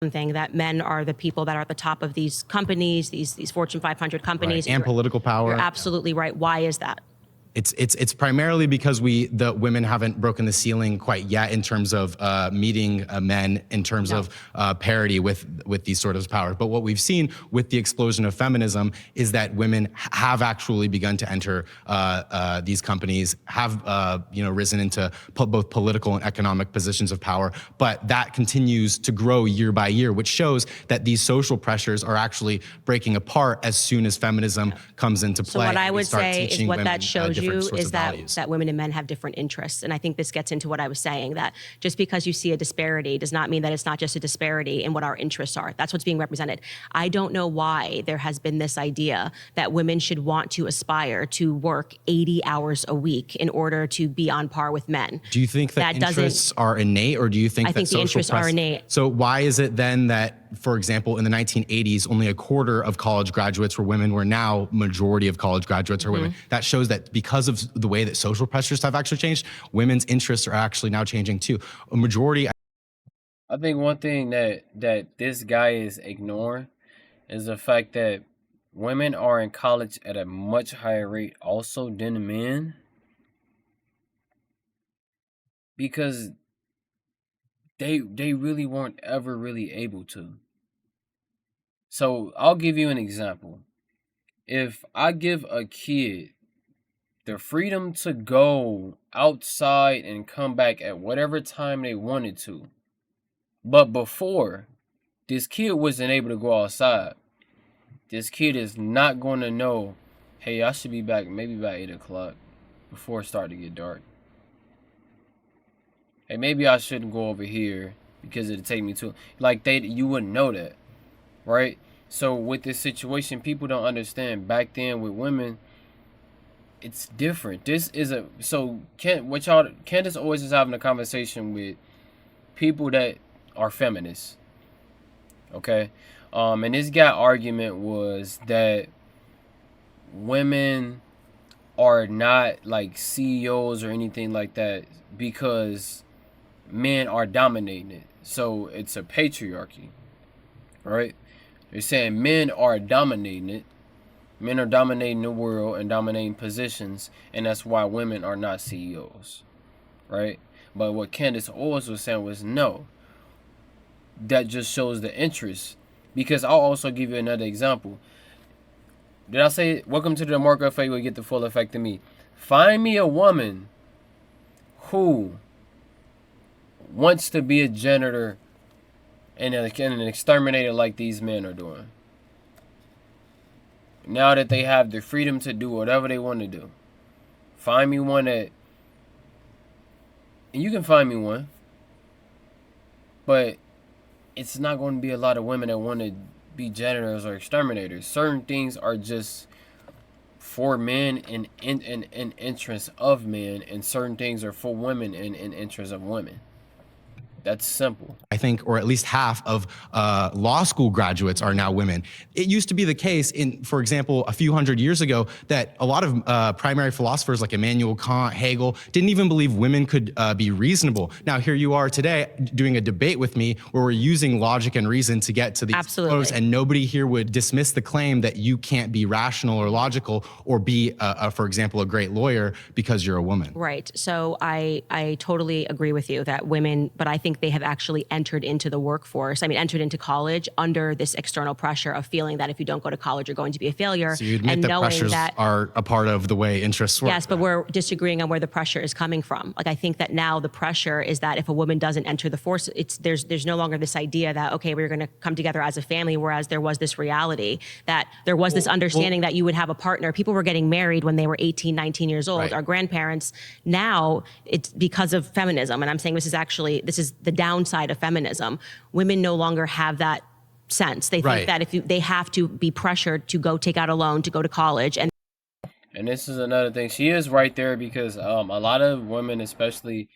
something that men are the people that are at the top of these companies, these Fortune 500 companies. Right. And political power. You're absolutely right. Why is that? It's primarily because the women haven't broken the ceiling quite yet in terms of meeting men in terms of parity with these sort of powers. But what we've seen with the explosion of feminism is that women have actually begun to enter these companies, have risen into both political and economic positions of power. But that continues to grow year by year, which shows that these social pressures are actually breaking apart as soon as feminism comes into play. So what I would say is what that shows you is that women and men have different interests. And I think this gets into what I was saying, that just because you see a disparity does not mean that it's not just a disparity in what our interests are. That's what's being represented. I don't know why there has been this idea that women should want to aspire to work 80 hours a week in order to be on par with men. Do you think that interests are innate, or do you think I think the interests are innate. So why is it then that, for example, in the 1980s, only a quarter of college graduates were women, where now majority of college graduates are women? That shows that because of the way that social pressures have actually changed, women's interests are actually now changing too. A majority. I think one thing that this guy is ignoring is the fact that women are in college at a much higher rate also than men, because they really weren't ever really able to. So I'll give you an example. If I give a kid the freedom to go outside and come back at whatever time they wanted to, but before, this kid wasn't able to go outside, this kid is not going to know, hey, I should be back maybe by 8 o'clock before it started to get dark. Hey, maybe I shouldn't go over here because it'd take me too, you wouldn't know that, right? So with this situation, people don't understand. Back then with women, it's different. Candace always is having a conversation with people that are feminists. Okay? And this guy argument was that women are not like CEOs or anything like that because men are dominating it. So it's a patriarchy, right? They're saying men are dominating it. Men are dominating the world and dominating positions, and that's why women are not CEOs, right? But what Candace always was saying was, no, that just shows the interest. Because I'll also give you another example. Did I say, welcome to the DeMarkco effect, will get the full effect of me? Find me a woman who wants to be a janitor and an exterminator like these men are doing. Now that they have the freedom to do whatever they want to do. Find me one and you can find me one. But it's not going to be a lot of women that want to be janitors or exterminators. Certain things are just for men and in interest of men, and certain things are for women and in interest of women. That's simple. I think, or at least half of law school graduates are now women. It used to be the case for example, a few hundred years ago, that a lot of primary philosophers like Immanuel Kant, Hegel, didn't even believe women could be reasonable. Now here you are today doing a debate with me where we're using logic and reason to get to these flows, and nobody here would dismiss the claim that you can't be rational or logical or be, for example, a great lawyer because you're a woman. Right. So I totally agree with you that women, but I think they have actually entered into the workforce. entered into college under this external pressure of feeling that if you don't go to college, you're going to be a failure. So you admit that pressures are a part of the way interests work. Yes, but we're disagreeing on where the pressure is coming from. I think that now the pressure is that if a woman doesn't enter the force, there's no longer this idea that, okay, we're going to come together as a family, whereas there was this reality that there was this understanding that you would have a partner. People were getting married when they were 18, 19 years old. Right. Our grandparents, now it's because of feminism. And I'm saying this is the downside of feminism. Women no longer have that sense. They think that they have to be pressured to go take out a loan to go to college. And this is another thing. She is right there because a lot of women, especially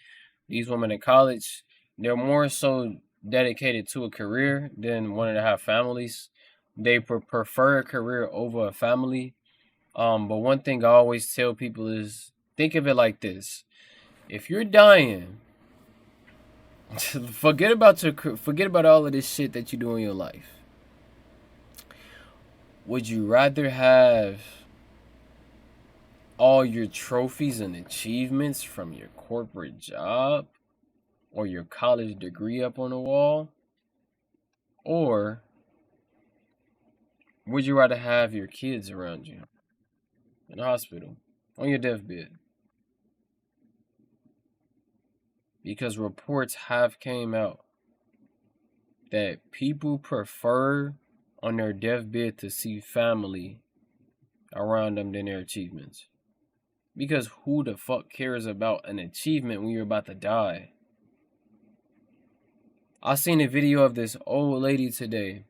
these women in college, they're more so dedicated to a career than wanting to have families. They prefer a career over a family. But one thing I always tell people is, think of it like this. If you're dying, Forget about all of this shit that you do in your life. Would you rather have all your trophies and achievements from your corporate job or your college degree up on the wall? Or would you rather have your kids around you in the hospital on your deathbed? Because reports have came out that people prefer on their deathbed to see family around them than their achievements. Because who the fuck cares about an achievement when you're about to die? I seen a video of this old lady today,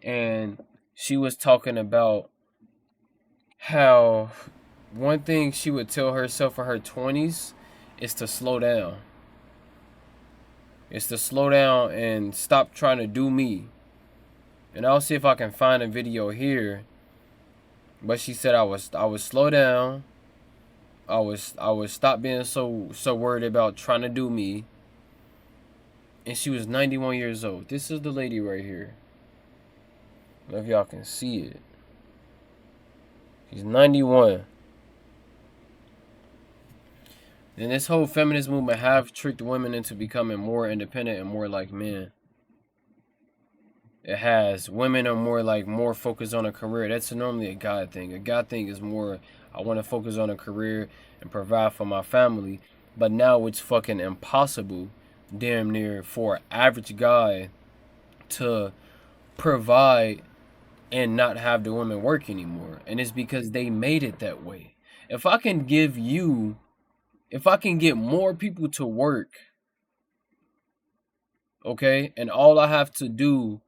and she was talking about how one thing she would tell herself in her 20s is to slow down. It's to slow down and stop trying to do me. And I'll see if I can find a video here. But she said I would slow down. I would stop being so worried about trying to do me. And she was 91 years old. This is the lady right here. I don't know if y'all can see it. She's 91. And this whole feminist movement have tricked women into becoming more independent and more like men. It has. Women are more focused on a career. That's normally a guy thing. A guy thing is more, I want to focus on a career and provide for my family. But now it's fucking impossible, damn near, for an average guy to provide and not have the women work anymore. And it's because they made it that way. If I can get more people to work, okay, and all I have to do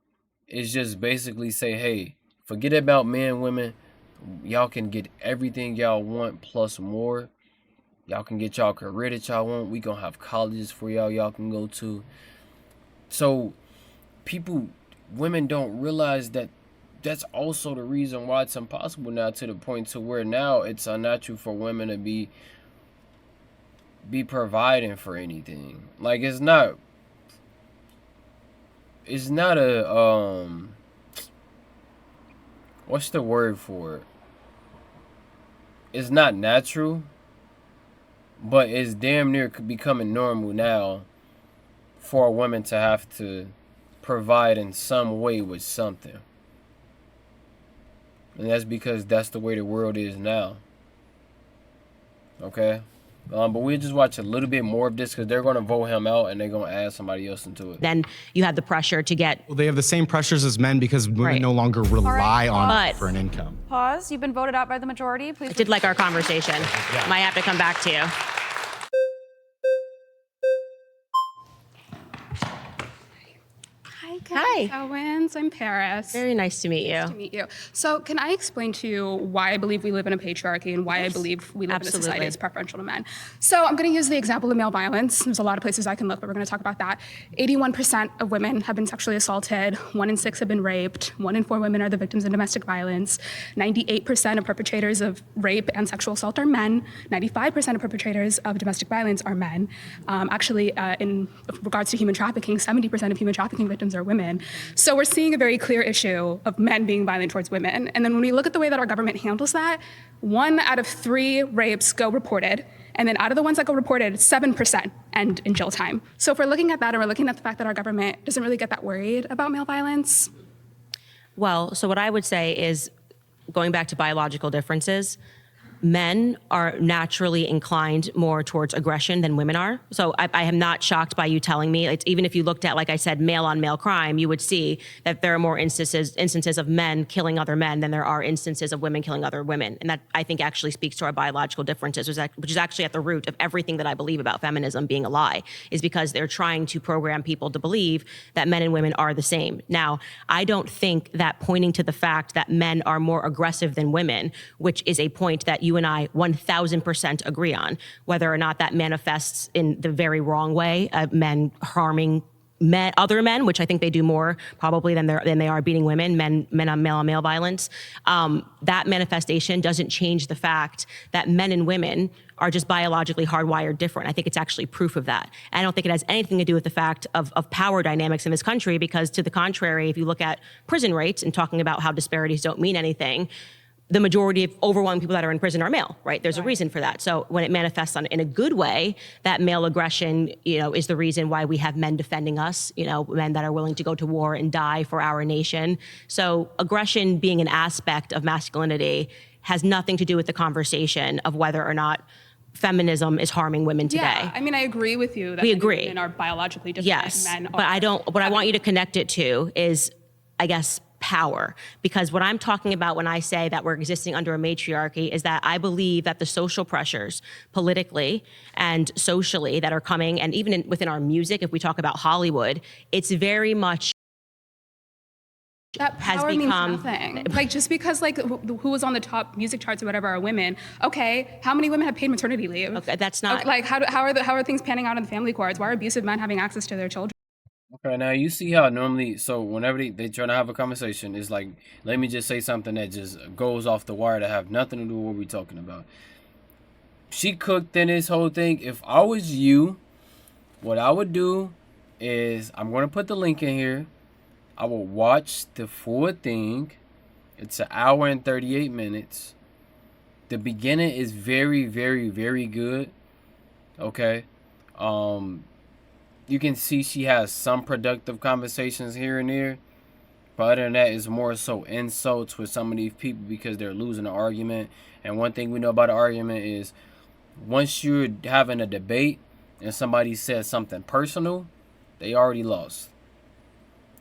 is just basically say, hey, forget about men, women, y'all can get everything y'all want plus more. Y'all can get y'all career that y'all want. We gonna have colleges for y'all can go to. So women don't realize that that's also the reason why it's impossible now, to the point to where now it's unnatural for women to be providing for anything. Like, it's not a what's the word for it? It's not natural, but it's damn near becoming normal now for a woman to have to provide in some way with something. And that's because that's the way the world is now. Okay? But we'll just watch a little bit more of this because they're going to vote him out and they're going to add somebody else into it. Then you have the pressure to get... Well, they have the same pressures as men because women no longer rely on it for an income. Pause. You've been voted out by the majority. Please. I did like our conversation. Yeah. Might have to come back to you. Hi, Owens. I'm Paris. Very nice to meet you. Nice to meet you. So can I explain to you why I believe we live in a patriarchy and why I believe we live in a society that's preferential to men? So I'm going to use the example of male violence. There's a lot of places I can look, but we're going to talk about that. 81% of women have been sexually assaulted. 1 in 6 have been raped. 1 in 4 women are the victims of domestic violence. 98% of perpetrators of rape and sexual assault are men. 95% of perpetrators of domestic violence are men. In regards to human trafficking, 70% of human trafficking victims are women. So we're seeing a very clear issue of men being violent towards women. And then when we look at the way that our government handles that, 1 out of 3 rapes go reported. And then out of the ones that go reported, 7% end in jail time. So if we're looking at that and we're looking at the fact that our government doesn't really get that worried about male violence. Well, so what I would say is, going back to biological differences, men are naturally inclined more towards aggression than women are. So I am not shocked by you telling me. It's, even if you looked at, like I said, male on male crime, you would see that there are more instances of men killing other men than there are instances of women killing other women. And that, I think, actually speaks to our biological differences, which is actually at the root of everything that I believe about feminism being a lie, is because they're trying to program people to believe that men and women are the same. Now, I don't think that pointing to the fact that men are more aggressive than women, which is a point that you and I 1000% agree on, whether or not that manifests in the very wrong way, men harming other men, which I think they do more probably than they are beating women, men on male violence. That manifestation doesn't change the fact that men and women are just biologically hardwired different. I think it's actually proof of that. And I don't think it has anything to do with the fact of power dynamics in this country, because to the contrary, if you look at prison rates and talking about how disparities don't mean anything, the majority of overwhelming people that are in prison are male, right? There's a reason for that. So when it manifests in a good way, that male aggression, is the reason why we have men defending us, men that are willing to go to war and die for our nation. So aggression being an aspect of masculinity has nothing to do with the conversation of whether or not feminism is harming women today. Yeah, I mean, I agree with you that we agree. Women are biologically different. Yes, Men but I don't. What I want you to connect it to is, I guess, power. Because what I'm talking about when I say that we're existing under a matriarchy is that I believe that the social pressures politically and socially that are coming, and even within our music, if we talk about Hollywood, it's very much that power means nothing. Like, just because who was on the top music charts or whatever are women, okay, how many women have paid maternity leave? Okay, that's not okay, like how are things panning out in the family courts? Why are abusive men having access to their children? Okay, now you see how normally, so whenever they try to have a conversation, it's like, let me just say something that just goes off the wire to have nothing to do with what we're talking about. She cooked in this whole thing. If I was you, what I would do is, I'm going to put the link in here. I will watch the full thing. It's an hour and 38 minutes. The beginning is very, very, very good. Okay. You can see she has some productive conversations here and there. But other than that, it's more so insults with some of these people because they're losing the argument. And one thing we know about an argument is once you're having a debate and somebody says something personal, they already lost.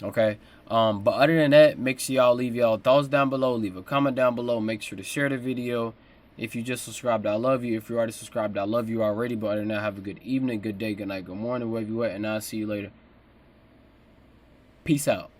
Okay? But other than that, make sure y'all leave y'all thoughts down below. Leave a comment down below. Make sure to share the video. If you just subscribed, I love you. If you already subscribed, I love you already. But other than that, have a good evening, good day, good night, good morning, wherever you at. And I'll see you later. Peace out.